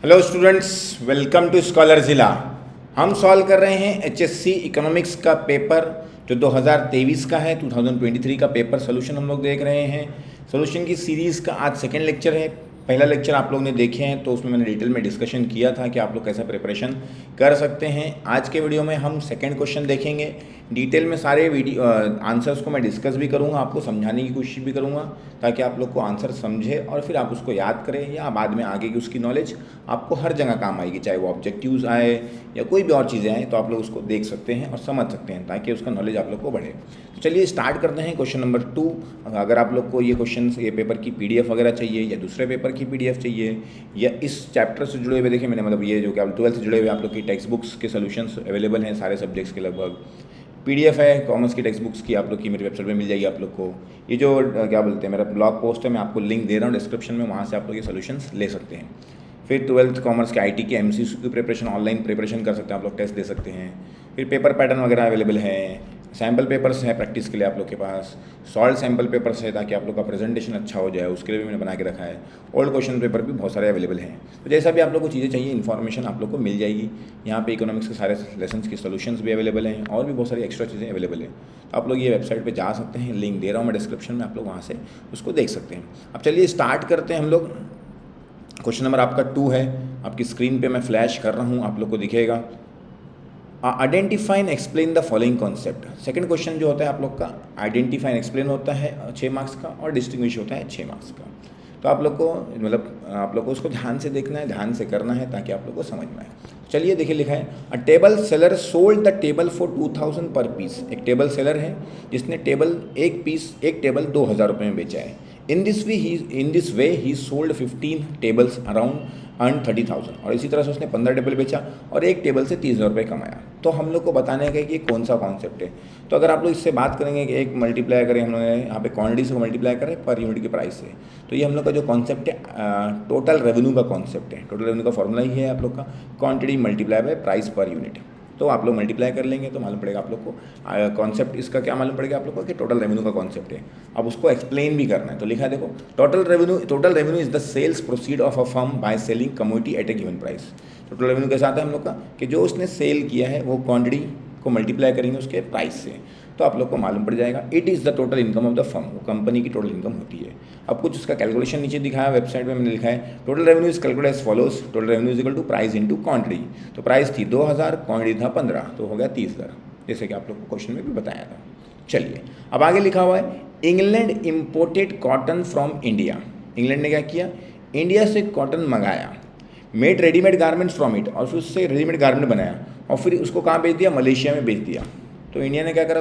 Hello students, welcome to scholar ज़िला। हम solve कर रहे हैं एचएससी इकोनॉमिक्स का पेपर जो 2023 का है। 2023 का पेपर सोल्यूशन हम लोग देख रहे हैं। सोल्यूशन की सीरीज़ का आज सेकंड लेक्चर है। पहला लेक्चर आप लोग ने देखे हैं तो उसमें मैंने डिटेल में डिस्कशन किया था कि आप लोग कैसा प्रिपरेशन कर सकते हैं। आज के वीडियो में हम सेकंड क्वेश्चन देखेंगे। डिटेल में सारे वीडियो आंसर्स को मैं डिस्कस भी करूंगा, आपको समझाने की कोशिश भी करूंगा ताकि आप लोग को आंसर समझे और फिर आप उसको याद करें या बाद में आगे की उसकी नॉलेज आपको हर जगह काम आएगी, चाहे वो ऑब्जेक्टिव्स आए या कोई भी और चीज़ें आए तो आप लोग उसको देख सकते हैं और समझ सकते हैं ताकि उसका नॉलेज आप लोग को बढ़े। तो चलिए स्टार्ट करते हैं क्वेश्चन नंबर 2। अगर आप लोग को ये क्वेश्चन ये पेपर की PDF वगैरह चाहिए या दूसरे पेपर की PDF चाहिए या इस चैप्टर से जुड़े हुए, देखिए मैंने मतलब ये जो क्या 12th से जुड़े हुए आप लोग की टेक्स्ट बुक्स के सोल्यूशंस अवेलेबल हैं सारे सब्जेक्ट्स के लगभग। PDF है कॉमर्स की टेक्स्ट बुक्स की, आप लोग की मेरी वेबसाइट पे मिल जाएगी आप लोग को। ये जो क्या बोलते हैं मेरा ब्लॉग पोस्ट है, मैं आपको लिंक दे रहा हूँ डिस्क्रिप्शन में, वहाँ से आप लोग ये सोल्यूशंस ले सकते हैं। फिर 12th कॉमर्स के IT के MCQ की प्रिपरेशन ऑनलाइन प्रिपरेशन कर सकते हैं, आप लोग टेस्ट दे सकते हैं। फिर पेपर पैटर्न वगैरह अवेलेबल है। सैम्पल पेपर्स हैं प्रैक्टिस के लिए आप लोग के पास। सॉल्व सैम्पल पेपर्स है ताकि आप लोग का प्रेजेंटेशन अच्छा हो जाए, उसके लिए भी मैंने बना के रखा है। ओल्ड क्वेश्चन पेपर भी बहुत सारे अवेलेबल हैं। तो जैसा भी आप लोग को चीज़ें चाहिए इन्फॉर्मेशन आप लोग को मिल जाएगी। यहाँ पे इकोनॉमिक्स के सारे लेसन्स के सोल्यूशंस भी अवेलेबल हैं और भी बहुत सारी एक्स्ट्रा चीज़ें अवेलेबल हैं। तो आप लोग ये वेबसाइट पर जा सकते हैं, लिंक दे रहा हूँ मैं डिस्क्रिप्शन में, आप लोग वहाँ से उसको देख सकते हैं। अब चलिए स्टार्ट करते हैं हम लोग। क्वेश्चन नंबर आपका 2 है, आपकी स्क्रीन पे मैं फ्लैश कर रहा हूँ, आप लोग को दिखेगा। Identify and explain the following concept. Second question जो होता है आप लोग का आइडेंटिफाई एंड एक्सप्लेन होता है 6 मार्क्स का और डिस्टिंग्विश होता है 6 मार्क्स का। तो आप लोग को मतलब आप लोग को उसको ध्यान से देखना है, ध्यान से करना है ताकि आप लोग को समझ में आए। चलिए देखिए लिखा है अ table seller sold the table for 2000 पर पीस। एक टेबल सेलर है जिसने एक टेबल 2000 रुपये में बेचा है। In this way he sold 15 tables around earn 30,000। और इसी तरह से उसने 15 टेबल बेचा और एक टेबल से 30,000 रुपये कमाया। तो हम लोग को बताने का कि ये कौन सा कॉन्सेप्ट है। तो अगर आप लोग इससे बात करेंगे कि एक मल्टीप्लाई करें, हम लोग यहाँ पे क्वांटिटी से मल्टीप्लाई करें पर यूनिट के प्राइस से, तो ये हम लोग का जो कॉन्सेप्ट है टोटल रेवेन्यू का कॉन्सेप्ट है। टोटल रेवेन्यू का फॉर्मूला ही है आप लोग का quantity multiply by price per unit. तो आप लोग मल्टीप्लाई कर लेंगे तो मालूम पड़ेगा आप लोग को कॉन्सेप्ट इसका क्या मालूम पड़ेगा आप लोग को कि टोटल रेवेन्यू का कॉन्सेप्ट है। अब उसको एक्सप्लेन भी करना है। तो लिखा है देखो, total revenue is the sales proceed of a firm by selling commodity at a given price. Total revenue कैसा आता है हम लोग का कि जो उसने सेल किया है वो क्वांटिटी को मल्टीप्लाई करेंगे उसके प्राइस से, तो आप लोग को मालूम पड़ जाएगा it is the total income of the firm. वो कंपनी की टोटल इनकम होती है। अब कुछ उसका कैलकुलेशन नीचे दिखाया वेबसाइट में, मैंने लिखा है total revenue is calculate as follows. Total revenue is equal to price into quantity. तो प्राइस थी 2000, क्वांटिटी था 15, तो हो गया 30,000, जैसे कि आप लोग को क्वेश्चन में भी बताया था। चलिए अब आगे लिखा हुआ है England imported cotton from India. England ने क्या किया, इंडिया से कॉटन मंगाया, made readymade garments from it, और फिर उससे रेडीमेड गारमेंट बनाया और फिर उसको कहाँ बेच दिया, मलेशिया में बेच दिया। तो इंडिया ने क्या करा,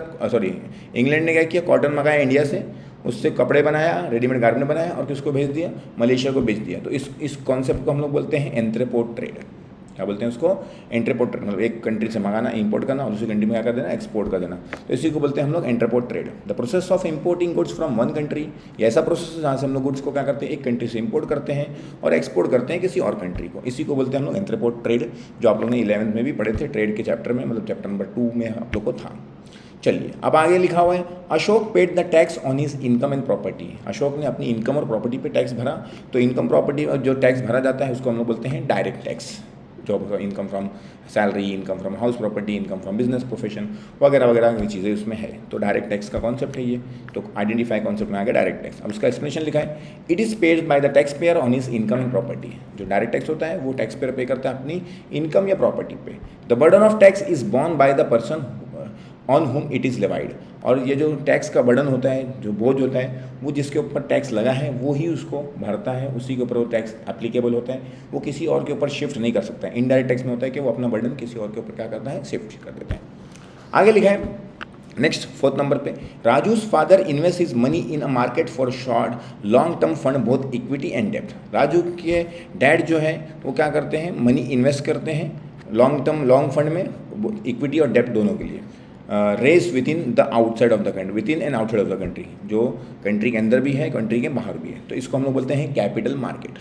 इंग्लैंड ने क्या किया, कॉटन मंगाया इंडिया से, उससे कपड़े बनाया, रेडीमेड गारमेंट बनाया और किसको भेज दिया, मलेशिया को बेच दिया। तो इस कॉन्सेप्ट को हम लोग बोलते हैं एंट्रेपोर्ट ट्रेड। क्या बोलते हैं उसको, एंट्रेपोर्ट ट्रेड। मतलब एक कंट्री से मंगाना, इंपोर्ट करना और दूसरी कंट्री में क्या कर देना, एक्सपोर्ट कर देना। तो इसी को बोलते हैं हम लोग entrepot trade. The process of importing goods from one country, ये ऐसा प्रोसेस है जहाँ से हम लोग गुड्स को क्या करते हैं, एक कंट्री से इंपोर्ट करते हैं और एक्सपोर्ट करते हैं किसी और कंट्री को। इसी को बोलते हैं हम लोग एंट्रेपोर्ट ट्रेड, जो आप लोग ने 11th में भी पढ़े थे ट्रेड के चैप्टर में, मतलब चैप्टर नंबर 2 में आप लोग को था। चलिए अब आगे लिखा हुआ है Ashok paid the tax on his income and property. Ashok ने अपनी इनकम और प्रॉपर्टी पे टैक्स भरा। तो इनकम प्रॉपर्टी और जो टैक्स भरा जाता है उसको हम लोग बोलते हैं डायरेक्ट टैक्स। जो income from salary, income from house property, income from business profession वगैरह वगैरह की चीज़ें उसमें है। तो डायरेक्ट टैक्स का कॉन्सेप्ट है ये। तो आइडेंटिफाई कॉन्सेप्ट में आ गया डायरेक्ट टैक्स। अब उसका एक्सप्लेनेशन लिखा है it is paid by the tax payer on his income and property. जो डायरेक्ट टैक्स होता है वो टैक्स पेयर पे करता है अपनी इनकम या प्रॉपर्टी पे। The burden of tax is born by the person on हुम इट इज़ लेवाइड। और ये जो टैक्स का बर्डन होता है, जो बोझ होता है, वो जिसके ऊपर टैक्स लगा है वो ही उसको भरता है, उसी के ऊपर वो टैक्स एप्लीकेबल होता है। वो किसी और के ऊपर शिफ्ट नहीं कर सकता है। इनडायरेक्ट टैक्स में होता है कि वो अपना बर्डन किसी और के ऊपर क्या करता है, शिफ्ट कर देता है। आगे लिखा है नेक्स्ट 4th नंबर पे, Raju's father invest his money in a market for short long term fund both equity and डेब्ट। राजू के डैड जो है वो क्या करते हैं, मनी इन्वेस्ट करते हैं लॉन्ग फंड में, इक्विटी और डेब्ट दोनों के लिए। Race within the outside of the country, within and outside of the country, जो कंट्री के अंदर भी है कंट्री के बाहर भी है। तो इसको हम लोग बोलते हैं कैपिटल मार्केट।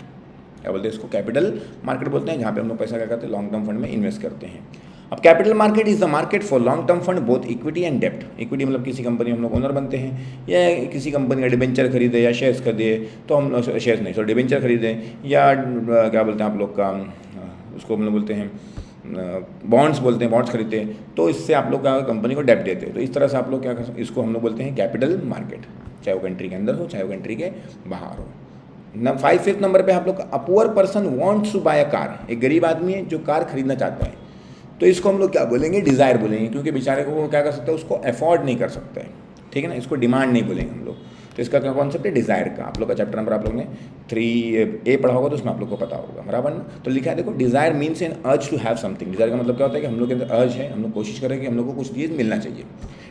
क्या बोलते हैं इसको, कैपिटल मार्केट बोलते हैं, जहाँ पे हम लोग पैसा क्या करते हैं, लॉन्ग टर्म फंड में इन्वेस्ट करते हैं। अब capital market is the market for long term fund both equity and डेब्ट। इक्विटी मतलब किसी कंपनी हम लोग ओनर बनते हैं या किसी कंपनी का डिबेंचर खरीदे या शेयर्स खरीदे, तो हम शेयर्स नहीं डिबेंचर खरीदें या क्या बोलते हैं आप लोग का उसको हम लोग बोलते हैं बॉन्ड्स बोलते हैं, बॉन्ड्स खरीदते हैं, तो इससे आप लोग क्या कंपनी को डेब्ट देते हैं। तो इस तरह से आप लोग क्या कर सकते, इसको हम लोग बोलते हैं कैपिटल मार्केट, चाहे वो कंट्री के अंदर हो चाहे वो कंट्री के बाहर हो। 5th नंबर पे आप लोग a poor person wants to buy a car, एक गरीब आदमी है जो कार खरीदना चाहता है, तो इसको हम लोग क्या बोलेंगे, डिज़ायर बोलेंगे, क्योंकि बेचारे को वो क्या कर सकता है, उसको अफोर्ड नहीं कर सकता है, ठीक है ना, इसको डिमांड नहीं बोलेंगे हम लोग। तो इसका क्या कॉन्सेप्ट है, डिज़ायर का। आप लोग का चैप्टर नंबर आप लोग ने 3A पढ़ा होगा, तो उसमें आप लोग को पता होगा, बराबर ना। तो लिखा है देखो, desire means an urge to have something. Desire का मतलब क्या होता है कि हम लोग के अंदर अर्ज है, हम लोग कोशिश करें कि हम लोग को कुछ चीज़ मिलना चाहिए।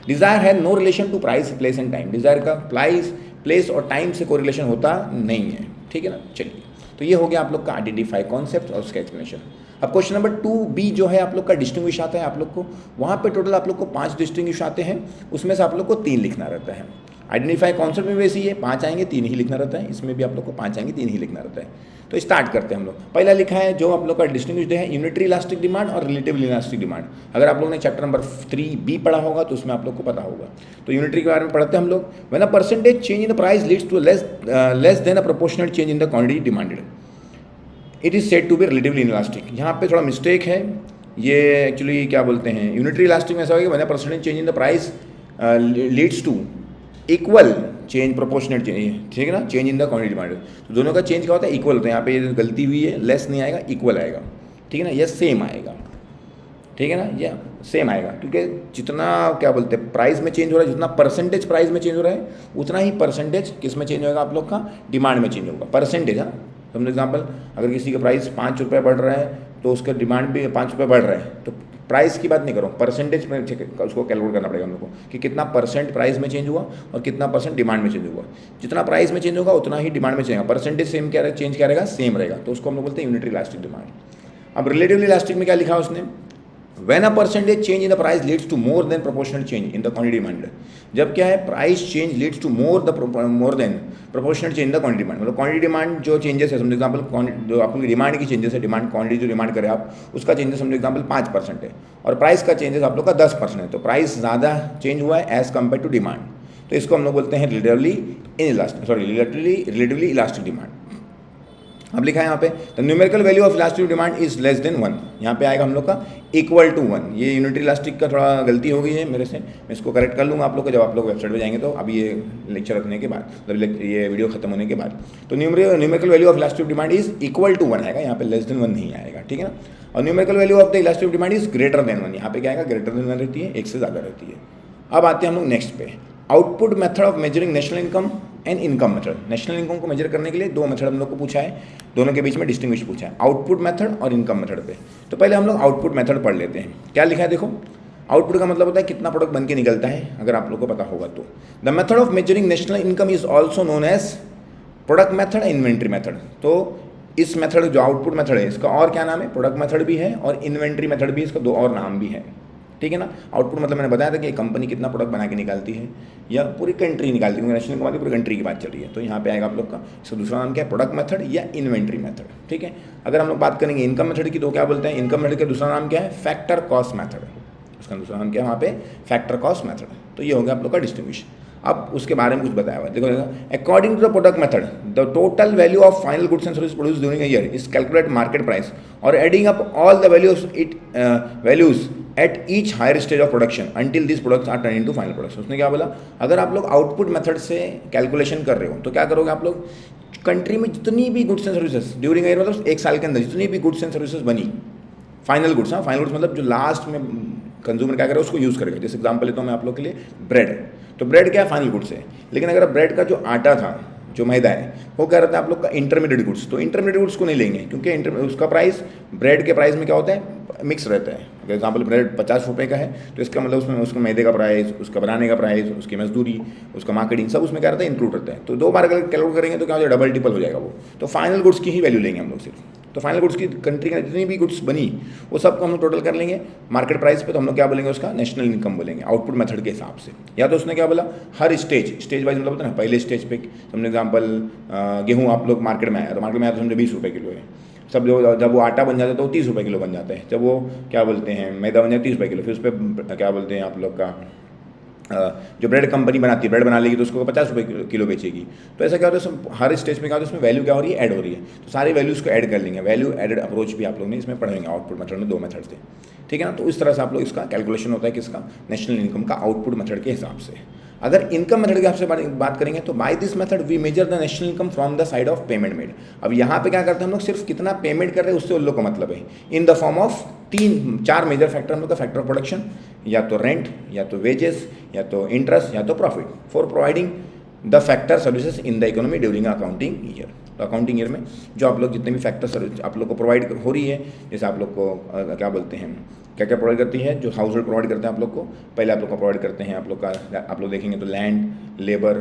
डिज़ायर है no relation to price, place and time. Desire का प्राइस, प्लेस और टाइम से कोई रिलेशन होता नहीं है, ठीक है ना। चलिए, तो ये हो गया आप लोग का आइडेंटिफाई कॉन्सेप्ट और उसका एक्सप्लेनेशन। अब क्वेश्चन नंबर 2B जो है आप लोग का डिस्टिंग्विश आता है आप लोग को, वहाँ पे टोटल आप लोग को 5 डिस्टिंग्विश आते हैं, उसमें से आप लोग को 3 लिखना रहता है। आइडेंटिफाई कॉन्सेप्ट में वैसे ही है, 5 आएंगे 3 ही लिखना रहता है, इसमें भी आप लोग को 5 आएंगे 3 ही लिखना रहता है। तो स्टार्ट करते हैं हम लोग। पहला लिखा है जो आप लोग का डिस्टिंग्विश है, यूनिटरी इलास्टिक डिमांड और रिलेटिवली इलास्टिक डिमांड। अगर आप लोग ने चैप्टर नंबर 3B पढ़ा होगा तो उसमें आप लोग को पता होगा। तो यूनिटरी के बारे में पढ़ते हैं हम लोग। When a percentage change in the price leads to less than a proportional change in the quantity demanded, it is said to be relatively elastic. यहाँ पे थोड़ा मिस्टेक है, ये एक्चुअली क्या बोलते हैं, यूनिटरी इलास्टिक में ऐसा होगा, when a percentage change in the price leads to equal change proportional change, ठीक है ना, change in the quantity demanded. तो दोनों का चेंज क्या होता है, इक्वल होता है। यहाँ पे ये गलती हुई है, लेस नहीं आएगा, इक्वल आएगा, ठीक है ना, यह सेम आएगा, ठीक है ना, यह सेम आएगा, क्योंकि जितना क्या बोलते हैं प्राइस में चेंज हो रहा है, जितना परसेंटेज प्राइस में चेंज हो रहा है, उतना ही परसेंटेज किस में चेंज होगा आप लोग का, डिमांड में चेंज होगा। परसेंटेज, हाँ, समझो एग्जाम्पल, अगर किसी का प्राइस 5 रुपये बढ़ रहा है तो उसका डिमांड भी 5 रुपये बढ़ रहा है, तो प्राइस की बात नहीं करो, परसेंटेज में उसको कैलकुलेट करना पड़ेगा हम लोग को कि कितना परसेंट प्राइस में चेंज हुआ और कितना परसेंट डिमांड में चेंज हुआ। जितना प्राइस में चेंज होगा उतना ही डिमांड में चेंज होगा। परसेंटेज सेम क्या रहेगा, चेंज क्या रहेगा, सेम रहेगा, तो उसको हम लोग बोलते हैं यूनिटरी इलास्टिक डिमांड। अब रिलेटिवली इलास्टिक में क्या लिखा उसने, when a percentage change in the price leads to more than proportional change in the quantity demand. जब क्या है, price change leads to more than proportional change in the quantity demand. मतलब quantity demand जो changes है, समझो example जो आपकी demand की चेंजेस है, डिमांड क्वांटिटी जो डिमांड करे आप, उसका चेंजेस समझो एग्जाम्पल 5% है, और प्राइस का चेंजेस आप लोग का 10% है, तो प्राइस ज़्यादा चेंज हुआ है एज कम्पेयर टू डिमांड, तो इसको हम लोग बोलते हैं रिलेटिवली इलास्टिक डिमांड। अब लिखा है यहाँ पे, the numerical value of elastic demand is less than 1। यहाँ पे आएगा हम लोग का इक्वल टू 1। ये यूनिटरी इलास्टिक का थोड़ा गलती हो गई है मेरे से, मैं इसको करेक्ट कर लूँगा आप लोग को जब आप लोग वेबसाइट पे जाएंगे, तो अभी ये लेक्चर रखने के बाद, मतलब ये वीडियो खत्म होने के बाद। तो numerical value of elastic demand is equal to 1 आएगा, यहाँ पे लेस देन 1 नहीं आएगा, ठीक है ना। और numerical value of the elastic demand is greater than 1, यहाँ पे क्या आएगा, ग्रेटर देन 1 रहती है, 1 से ज़्यादा रहती है। अब आते हैं हम लोग नेक्स्ट पे, output method of measuring national income and income method. National income को मेजर करने के लिए 2 मेथड हम लोग को पूछा है, दोनों के बीच में डिस्टिंग्विश पूछा है, आउटपुट मेथड और इनकम मेथड पे। तो पहले हम लोग आउटपुट मेथड पढ़ लेते हैं। क्या लिखा है देखो, आउटपुट का मतलब होता है कितना प्रोडक्ट बन के निकलता है, अगर आप लोग को पता होगा तो। The method of measuring national income is also known as product method, inventory method. तो इस मेथड जो आउटपुट मेथड है, इसका और क्या नाम है, प्रोडक्ट मेथड भी है और इन्वेंट्री मेथड भी, इसका 2 और नाम भी है, ठीक है ना। आउटपुट मतलब मैंने बताया था कि कंपनी कितना प्रोडक्ट बना के निकालती है या पूरी कंट्री निकालती है, क्योंकि नेशनल इनकम की पूरी कंट्री की बात चल रही है। तो यहाँ पे आएगा आप लोग का, इसका दूसरा नाम क्या है, प्रोडक्ट मेथड या इन्वेंट्री मेथड, ठीक है। अगर हम लोग बात करेंगे इनकम मेथड की, तो क्या बोलते हैं, इनकम मेथड का दूसरा नाम क्या है, फैक्टर कॉस्ट मेथड। उसका दूसरा नाम क्या है वहाँ पे, फैक्टर कॉस्ट मेथड। तो ये हो गया आप लोग का डिस्टिंग्विश। अब उसके बारे में कुछ बताया हुआ है, देखो according to the product method the total value of final goods and service produce during a year is calculate market price और adding up all the values at each higher stage of production until this products are turn into final products. उसने क्या बोला, अगर आप लोग output method से calculation कर रहे हो तो क्या करोगे आप लोग, कंट्री में जितनी भी goods and services during year, मतलब 1 साल के अंदर जितनी भी गुड्स एंड सर्विसेज बनी, फाइनल गुड्स, हाँ फाइनल गुड्स मतलब जो लास्ट में कंज्यूमर क्या करेगा उसको यूज़ करेगा। जैसे एग्जाम्पल लेता हूँ मैं आप लोग के लिए, ब्रेड, तो ब्रेड क्या है, फाइनल गुड्स है। लेकिन अगर ब्रेड का जो आटा था, जो मैदा है, वो क्या रहता है आप लोग का इंटरमीडिएट गुड्स, तो इंटरमीडिएट गुड्स को नहीं लेंगे, क्योंकि उसका प्राइस ब्रेड के प्राइस में क्या होता है, मिक्स रहता है। अगर एग्जाम्पल ब्रेड 50 रुपये का है, तो इसका मतलब उसमें उसका मैदे का प्राइस, उसका बनाने का प्राइस, उसकी मजदूरी, उसका मार्केटिंग, सब उसमें क्या रहता है, इंक्लूड रहता है। तो 2 बार अगर कैलकुलेट करेंगे तो क्या हो जाएगा, डबल टिपल हो जाएगा वो। तो फाइनल गुड्स की ही वैल्यू लेंगे हम लोग सिर्फ। तो फाइनल गुड्स की कंट्री के जितनी भी गुड्स बनी वो सबको हम लोग टोटल कर लेंगे मार्केट प्राइस पे, तो हम लोग क्या बोलेंगे, उसका नेशनल इनकम बोलेंगे आउटपुट मेथड के हिसाब से। या तो उसने क्या बोला, हर स्टेज वाइज मतलब होता है ना, पहले स्टेज पे समझो एग्जाम्पल गेहूँ आप लोग मार्केट में आया, तो मार्केट में आया तो समझो 20 रुपये किलो है। सब जब वो आटा बन जाता है तो 30 रुपये किलो बन जाता है। जब वो क्या बोलते हैं मैदा बन जाता है 30 रुपये किलो, फिर उस पर क्या बोलते हैं आप लोग का जो ब्रेड कंपनी बनाती है, ब्रेड बना लेगी तो उसको 50 रुपये किलो बेचेगी। तो ऐसा क्या होता है, उसमें हर स्टेज में क्या होता है, उसमें वैल्यू क्या हो रही है, ऐड हो रही है। तो सारी वैल्यूज़ को ऐड कर लेंगे। वैल्यू एडेड अप्रोच भी आप लोग ने इसमें पढ़ेंगे आउटपुट मेथड में, 2 मेथड थे, ठीक है ना। तो इस तरह से आप लोग इसका कैलकुलेशन होता है किसका, नेशनल इनकम का आउटपुट मेथड के हिसाब से। अगर इनकम मेथड के हिसाब से बात करेंगे तो by this method we measure the national income from the side of payment made. अब यहाँ पे क्या करते हैं हम लोग, सिर्फ कितना पेमेंट कर रहे हैं उससे उन लोग को मतलब है, in the form of 4 major factor हम लोग का, फैक्टर ऑफ प्रोडक्शन, या तो रेंट, या तो वेजेस, या तो इंटरेस्ट, या तो profit, for providing the factor services in the economy during accounting year. तो अकाउंटिंग ईयर में जो आप लोग जितने भी फैक्टर सर्विस आप लोग को प्रोवाइड हो रही है, जैसे आप लोग को क्या बोलते हैं, क्या क्या प्रोवाइड करती है, जो हाउस होल्ड प्रोवाइड करते हैं आप लोग को, पहले आप लोग को प्रोवाइड करते हैं आप लोग का, आप लोग देखेंगे तो लैंड, लेबर,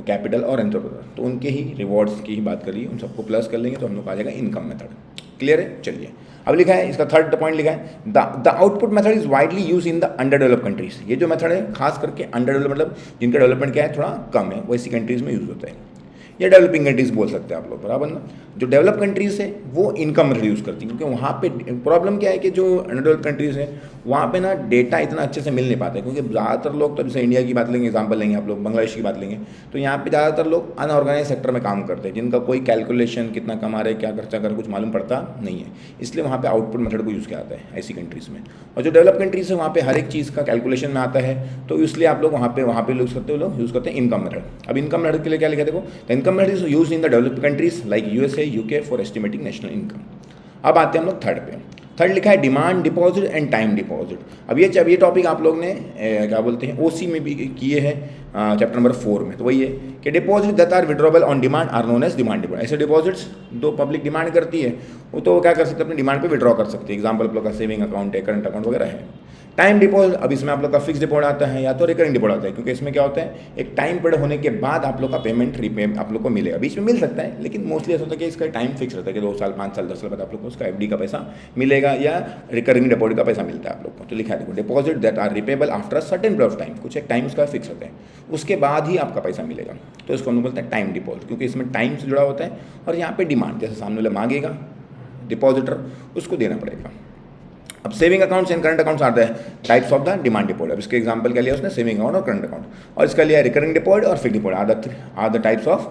कैपिटल और एंटरप्रेन्योर, तो उनके ही रिवॉर्ड्स की ही बात करिए, उन सबको प्लस कर लेंगे तो हम लोग आ जाएगा इनकम मेथड। क्लियर है? चलिए अब लिखा है इसका थर्ड पॉइंट लिखा है, the output method is widely use in the under develop countries. ये जो मेथड है खास करके अंडर डेवलप मतलब जिनका डेवलपमेंट क्या है थोड़ा कम है, वैसी कंट्रीज में यूज होता है, या डेवलपिंग कंट्रीज बोल सकते हैं आप लोग, बराबर ना। जो डेवलप कंट्रीज है वो इनकम मेथड यूज़ करती हैं, क्योंकि वहाँ पे प्रॉब्लम क्या है कि जो अनडेवलप कंट्रीज है वहाँ पे ना डेटा इतना अच्छे से मिल नहीं पाता है, क्योंकि ज़्यादातर लोग, तो जैसे इंडिया की बात लेंगे, एग्जांपल लेंगे आप लोग, बांग्लादेश की बात लेंगे, तो यहाँ पे ज़्यादातर लोग अनऑर्गेनाइज सेक्टर में काम करते हैं, जिनका कोई कैलकुलेशन कितना कमा रहे, क्या खर्चा कर, कुछ मालूम पड़ता नहीं है। इसलिए वहाँ पे आउटपुट मेथड को यूज़ किया जाता है ऐसी कंट्रीज़ में। और जो डेवलप कंट्रीज़ है वहाँ पे हर एक चीज़ का कैलकुलेशन में आता है, तो इसलिए आप लोग वहाँ पे यूज़ करते हो, लोग यूज़ करते हैं इनकम मेथड। अब इनकम मेथड के लिए क्या लिखा देखो, the income method is use in the developed countries like USA, UK for estimating national income. अब आते हैं हम लोग थर्ड पे। थर्ड लिखा है demand deposit and time deposit. अब ये टॉपिक आप लोग ने क्या बोलते हैं ओसी में भी किए हैं, चैप्टर नंबर 4 में। तो वही है कि deposit that are withdrawable on demand are known as demand deposit. ऐसे डिपॉजिट्स दो पब्लिक डिमांड करती है, वो तो क्या कर सकते हैं, अपनी डिमांड पे विड्रॉ कर सकते हैं। एग्जाम्पल आप लोग का सेविंग अकाउंट है, करंट अकाउंट वगैरह है। टाइम डिपॉजिट, अब इसमें आप लोग का फिक्स डिपॉजिट आता है या तो रिकरिंग डिपॉजिट आता है, क्योंकि इसमें क्या होता है, एक टाइम पीरियड होने के बाद आप लोग का पेमेंट आप लोग को मिलेगा। बीच में मिल सकता है, लेकिन मोस्टली ऐसा होता है कि इसका टाइम फिक्स रहता है कि 2 साल, 5 साल, 10 साल बाद आप लोग को उसका एफडी का पैसा मिलेगा या रिकरिंग डिपॉजिट का पैसा मिलता है आप लोग को। तो लिखा है देखो, deposit that are repayable after certain period of time, कुछ एक टाइम उसका फिक्स होता है, उसके बाद ही आपका पैसा मिलेगा। तो इसको हम लोग बोलते हैं टाइम डिपॉजिट, क्योंकि इसमें टाइम से जुड़ा होता है। और यहाँ पे डिमांड, जैसे सामने वाला मांगेगा डिपॉजिटर, उसको देना पड़ेगा। अब saving accounts and current accounts are the types of the demand deposit. अब इसके एग्जांपल क्या लिया उसने, सेविंग अकाउंट और करंट अकाउंट, और इसका लिया रिकरिंग डिपॉजिट और fix deposit are the types of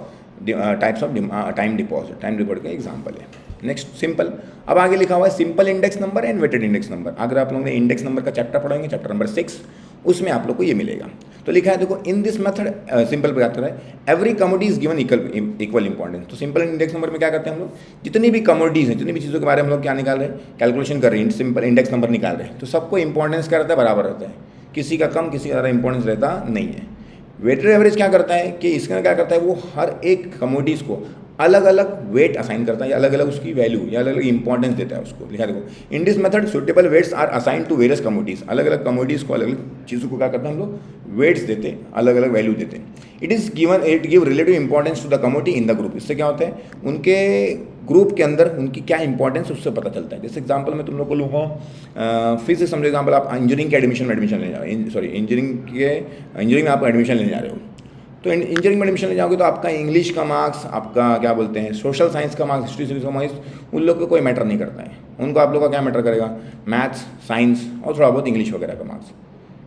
time deposit. Time deposit का एग्जांपल है। Next simple. अब आगे लिखा हुआ है simple index number and weighted index number. अगर आप लोगों ने इंडेक्स नंबर का चैप्टर पढ़ेंगे, चैप्टर नंबर 6, उसमें आप लोग को ये मिलेगा। तो लिखा है देखो, इन दिस मेथड सिंपल पे बात कर रहा है, every commodity is given equal importance. तो सिंपल इंडेक्स नंबर में क्या करते हैं हम लोग, जितनी भी कमोडिटीज हैं, जितनी भी चीज़ों के बारे में हम लोग क्या निकाल रहे हैं, कैलकुलेशन कर रहे हैं, सिंपल इंडेक्स नंबर निकाल रहे हैं, तो सबको इंपॉर्टेंस क्या रहता है, बराबर रहता है, किसी का कम किसी का ज़्यादा इंपॉर्टेंस रहता नहीं है। वेटेड एवरेज क्या करता है कि इसका क्या करता है, वो हर एक कमोडिटीज़ को अलग अलग वेट असाइन करता है, या अलग अलग उसकी वैल्यू या अलग अलग इंपॉर्टेंस देता है उसको। लिखा देखो, in this method suitable weights are assign to various commodities. अलग अलग कमोडिटीज़ को, अलग अलग चीज़ों को क्या करते हैं हम लोग, वेट्स देते हैं, अलग अलग वैल्यू देते हैं। It give relative importance to the commodity in the group. इससे क्या होता है, उनके ग्रुप के अंदर उनकी क्या इंपॉर्टेंस उससे पता चलता है। जैसे एग्जांपल मैं तुम लोग को लूँगा, फिर से समझो एग्जांपल, आप इंजीनियरिंग के एडमिशन लेने जा रहे हो, इंजीनियरिंग में आप एडमिशन लेने जा रहे हो। तो इंजीनियरिंग में एडमिशन ले जाओगे तो आपका इंग्लिश का मार्क्स, आपका क्या बोलते हैं सोशल साइंस का मार्क्स, हिस्ट्री का मार्क्स, उन लोग को कोई मैटर नहीं करता है। उनको आप लोग का क्या मैटर करेगा, मैथ्स, साइंस और थोड़ा बहुत इंग्लिश वगैरह का मार्क्स।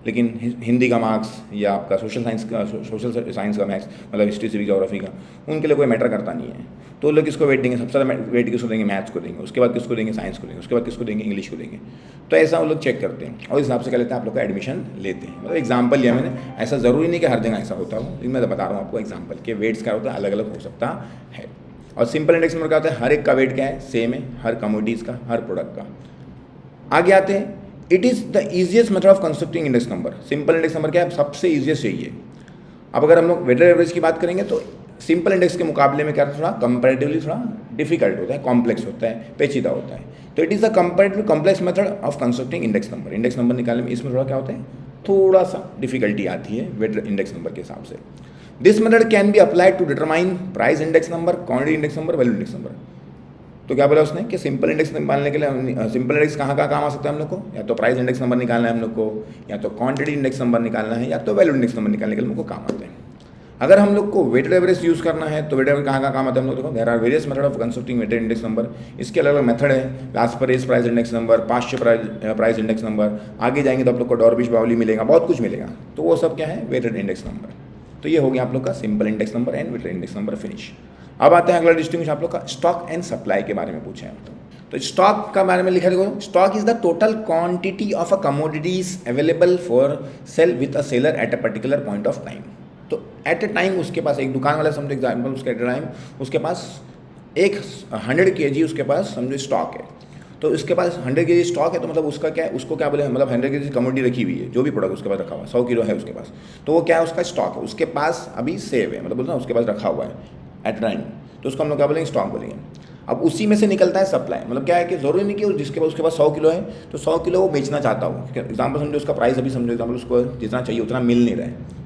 लेकिन हिंदी का मार्क्स या आपका सोशल साइंस का मैथ्स, मतलब हिस्ट्री, सिविक, ज्योग्राफी का, उनके लिए कोई मैटर करता नहीं है। तो लोग किसको वेट देंगे, सबसे ज़्यादा वेट किसको देंगे, मैथ्स को देंगे, उसके बाद किसको देंगे, साइंस को देंगे, उसके बाद किसको देंगे, इंग्लिश को देंगे। तो ऐसा वो लोग चेक करते हैं और इस हिसाब से क्या लेते हैं, आप लोग का एडमिशन लेते हैं। मतलब एग्जाम्पल लिया मैंने, ऐसा ज़रूरी नहीं कि हर जगह ऐसा होता हो, लेकिन मैं बता रहा हूँ आपको एग्जाम्पल के वेट्स क्या होता है, अलग अलग हो सकता है। और सिंपल इंडेक्स नंबर क्या होता है, हर एक का वेट क्या है, सेम है, हर कमोडिटीज़ का, हर प्रोडक्ट का। आगे आते हैं, it is the easiest method of constructing index number. Simple index number क्या है, सबसे ईजिएस्ट यही है। अब अगर हम लोग वेटेड एवरेज की बात करेंगे तो सिंपल इंडेक्स के मुकाबले में क्या थोड़ा कंपैरेटिवली थोड़ा डिफिकल्ट होता है, कॉम्प्लेक्स होता है, पेचीदा होता है। तो it is the comparatively complex method of constructing index number. Index number निकालने में इसमें थोड़ा क्या होता है, थोड़ा सा डिफिकल्टी आती है वेटेड इंडेक्स नंबर के हिसाब से। This method can be applied to determine price index number, quantity index number, value index number. तो क्या बोला उसने कि सिंपल इंडेक्स निकालने के लिए, सिंपल इंडेक्स कहाँ काम आ सकता है हम लोग को, या तो प्राइस इंडेक्स नंबर निकालना है हम लोग को, या तो क्वांटिटी इंडेक्स नंबर निकालना है, या तो वैल्यू इंडेक्स नंबर निकालने के लिए हम लोग को काम आता है। अगर हम लोग को वेटेड एवरेज यूज़ करना है तो वेटेड एवरेज कहाँ काम आता है हम लोग देखो, there are various method of constructing weighted index number. इसके अलग अलग मेथड है, last price price index number, past price index number, आगे जाएंगे तो आप लोग को डॉर्बिश बाउली मिलेगा, बहुत कुछ मिलेगा। तो वो सब क्या है, वेटेड इंडेक्स नंबर। तो ये हो गया आप लोग का simple index number and weighted index number finish. अब आते हैं अगला डिस्टिंग्विश आप लोग का स्टॉक एंड सप्लाई के बारे में पूछे हैं तो स्टॉक का बारे में लिखा देखो, stock is the total quantity of a commodities available for sale with a seller at a particular point of time. तो एट ए टाइम उसके पास, एक दुकान वाला समझो एग्जाम्पल, उसके एट ए टाइम उसके पास 100 kg उसके पास समझो स्टॉक है। तो उसके पास 100 kg स्टॉक है तो मतलब उसका क्या है, उसको क्या बोले, मतलब 100 kg कमोडिटी रखी हुई है, जो भी प्रोडक्ट उसके पास रखा हुआ है, 100 किलो है उसके पास, तो वो क्या है, उसका स्टॉक है, उसके पास अभी सेव है, मतलब बोलते हैं उसके पास रखा हुआ है एट टाइम, तो उसको हम लोग क्या बोलेंगे, स्टॉक बोलेंगे। अब उसी में से निकलता है सप्लाई, मतलब क्या है कि जरूरी नहीं कि जिसके पास उसके पास 100 किलो है तो 100 किलो वो बेचना चाहता हो। एग्जाम्पल समझो उसका प्राइस अभी समझो एग्जाम्पल उसको जितना चाहिए उतना मिल नहीं रहा है,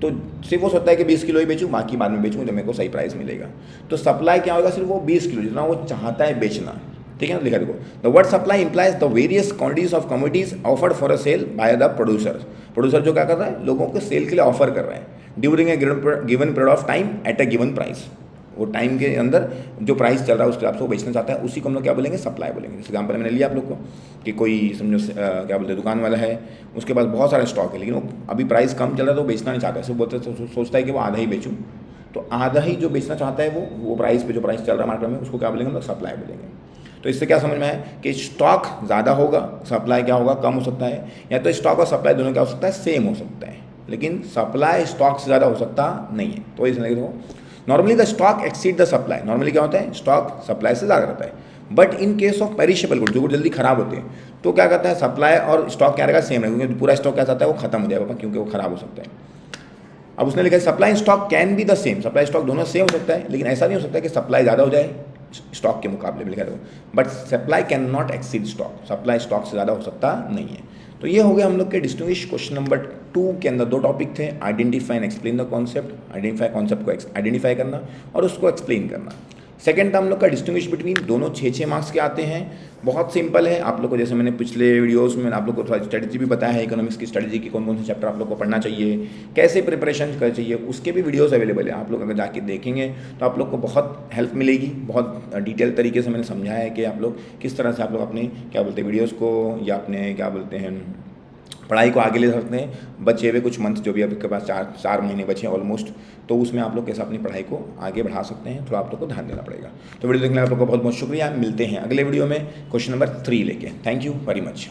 तो सिर्फ वो सोचता है कि 20 किलो ही बेचूँ, बाकी बाद में बेचूँ जब मेरे को सही प्राइस मिलेगा। तो सप्लाई क्या होगा, सिर्फ वो 20 किलो जितना वो चाहता है बेचना, ठीक है ना, लिखा देखो। The word supply implies the various quantities of commodities offered for a sale by the producer. Producer जो क्या कर रहा है, लोगों को सेल के लिए ऑफर कर रहा है during a given period of time at a given price. वो टाइम के अंदर जो प्राइस चल रहा है उसके हिसाब से वो बेचना चाहता है, उसी को हम लोग क्या बोलेंगे, सप्लाई बोलेंगे। जैसे एग्जाम्पल मैंने लिया आप लोग को कि कोई समझो क्या बोलते हैं दुकान वाला है, उसके पास बहुत सारा स्टॉक है, लेकिन वो अभी प्राइस कम चल रहा है तो वो बेचना नहीं चाहता है, सिर्फ बोलते सोचता है कि वो आधा ही बेचूँ। तो आधा ही जो बेचना चाहता है वो प्राइस पे जो प्राइस चल रहा है मार्केट में उसको क्या बोलेंगे, हम लोग सप्लाई बोलेंगे। तो इससे क्या समझ में आया कि स्टॉक ज़्यादा होगा, सप्लाई क्या होगा, कम हो सकता है, या तो स्टॉक और सप्लाई दोनों क्या हो सकता है, सेम हो सकता है, लेकिन सप्लाई स्टॉक से ज़्यादा हो सकता नहीं है। तो इसलिए देखो, normally the stock exceed the supply, normally क्या होता है, स्टॉक सप्लाई से ज़्यादा रहता है। But in case of perishable good, जो गुड जल्दी खराब होते हैं, तो क्या करता है, सप्लाई और स्टॉक क्या रहेगा, सेम रहेगा, क्योंकि पूरा स्टॉक क्या चाहता है, वो खत्म हो जाएगा क्योंकि वो खराब हो सकता है। अब उसने लिखा है supply stock can be the same, supply stock दोनों सेम हो सकता है, लेकिन ऐसा नहीं हो सकता कि सप्लाई ज़्यादा हो जाए स्टॉक के मुकाबले में, लिखा है। But supply can not exceed stock, supply stock से ज़्यादा हो सकता नहीं है। तो ये हो गया हम लोग के डिस्टिंग्विश क्वेश्चन नंबर 2 के अंदर 2 टॉपिक थे, identify and explain the concept, identify concept को आइडेंटिफाई करना और उसको एक्सप्लेन करना। सेकंड था हम लोग का डिस्टिंग्विश बिटवीन, दोनों 6-6 मार्क्स के आते हैं, बहुत सिंपल है। आप लोग को जैसे मैंने पिछले वीडियोस में आप लोग को थोड़ा स्ट्रेटजी भी बताया है, इकोनॉमिक्स की स्ट्रेटजी की कौन कौन से चैप्टर आप लोग को पढ़ना चाहिए, कैसे प्रिपरेशन कर चाहिए, उसके भी वीडियोस अवेलेबल है। आप लोग अगर जाके देखेंगे तो आप लोग को बहुत हेल्प मिलेगी, बहुत डिटेल तरीके से मैंने समझाया है कि आप लोग किस तरह से आप लोग अपने क्या बोलते हैं वीडियोज़ को या अपने क्या बोलते हैं पढ़ाई को आगे ले सकते हैं। बचे हुए कुछ मंथ जो भी आपके पास 4 महीने बचे हैं ऑलमोस्ट, तो उसमें आप लोग कैसे अपनी पढ़ाई को आगे बढ़ा सकते हैं, थोड़ा आप लोग को ध्यान देना पड़ेगा। तो वीडियो देखने का आप लोग का बहुत बहुत शुक्रिया। मिलते हैं अगले वीडियो में क्वेश्चन नंबर 3 लेके। Thank you very much.